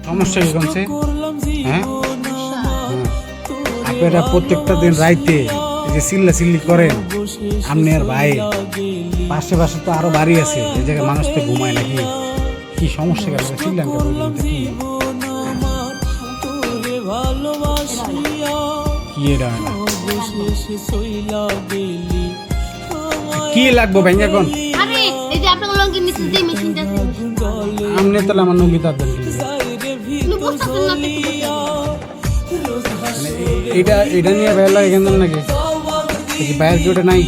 সমস্যা কি কমছে? হ্যাঁ, আপনারা প্রত্যেকটা দিন রাইতে এই যে চিল্লা চিল্লি করেন আপনি আর ভাই, পাশে পাশে তো আরো বাড়ি আছে, এই জায়গায় মানুষ তো ঘুমায় নাকি? কি সমস্যা কেন চিল্লান কি? কি এটা হয় না? কি লাগবো ব্যাংক এখন? আরে এই যে আপনার লঙ্গি নিচে যে মেশিনটা আছে আমনে তাহলে আমার নঙ্গি তার দেন আপনি বুঝতেছেন না এটা এটা নিয়ে বেলা এখান নাকি বাইরের কি ওটা নাই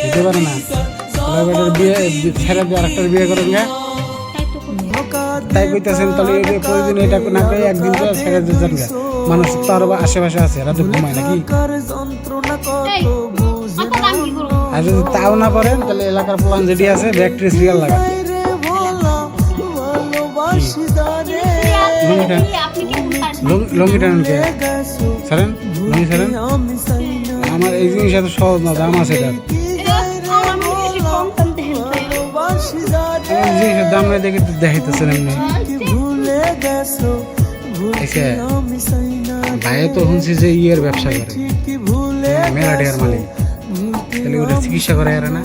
দিতে পারে না? বিয়ে ছেড়ে দিয়ে আরেকটার বিয়ে করেন গা তাই কইতেছেন। তাহলে প্রতিদিন এটা না করে একদিন তো ছেড়ে দিয়ে যান গা। মানুষ তো আরো আশেপাশে আছে, রাতে ঘুমায় নাকি? আর যদি তাও না পারেন তাহলে এলাকার প্লান যেটি আছে ব্যাকটেরিয়া সিরিয়াল লাগান। লঙ্গি টানেন কে ছাড়েন, লঙ্গি ছাড়েন। আমার এই জিনিস এত সহজ না, দাম আছে এটার। জিনিসের দাম নাই দেখে দেখাইতেছেন এমনি। ভাই তো শুনছি যে ইয়ের ব্যবসা করে, মেলা ডেয়ার মালিক, তাহলে ওটা চিকিৎসা করে আর না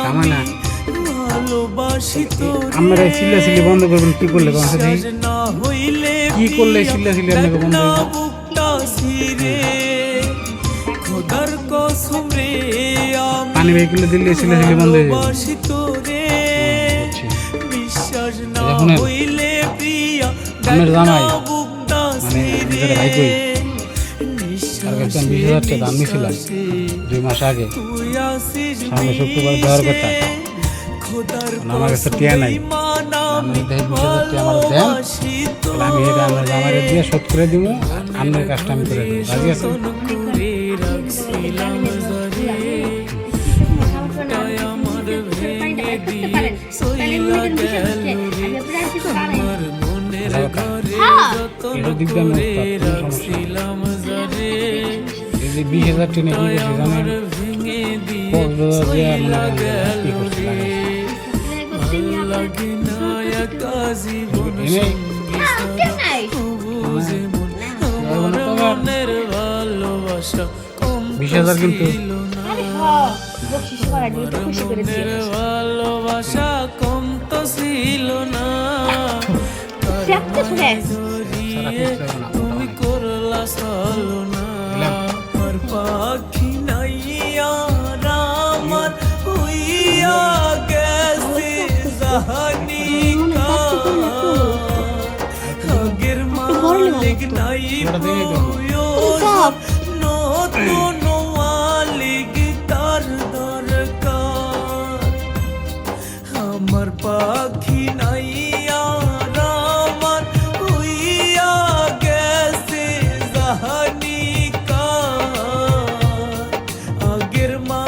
কামা না। আমরা চিল্লা চিল্লি বন্ধ করবেন কি করলে? কি করলে চিল্লা চিল্লি আপনাকে বন্ধ পানি বের দিলে চিল্লা চিল্লি বন্ধ হয়ে যাবে। আমার জামাই মানে নিজের ভাই কই তার কাছে আমি 20,000 টাকা দাম নিয়েছিলাম 2 মাস আগে, সামনে শুক্রবার দেওয়ার কথা। আমার কাছে টিয়া নাই, আমি 20,000 টাকা আমার দেন, আমি এটা আমার জামাইরে দিয়ে শোধ করে দিব, আপনার কাজটা আমি করে দেবো। রাজি আছেন? এটা দিক দিয়ে আমি এই যে 20,000 টেনে কি করছি জানেন? কি করছিলাম $20,000 কিন্তু ভালোবাসা কম তো ছিল না, তুমি করলা সালো না। আমার পাখি নাই আর আমার হইয়া গেছে জাহানি কা, আগের মালিক নাই নতুন মালিক তার দরকার। আমার পাখি নাই আর আমার হইয়া গেছে জাহানি কা, আগের মা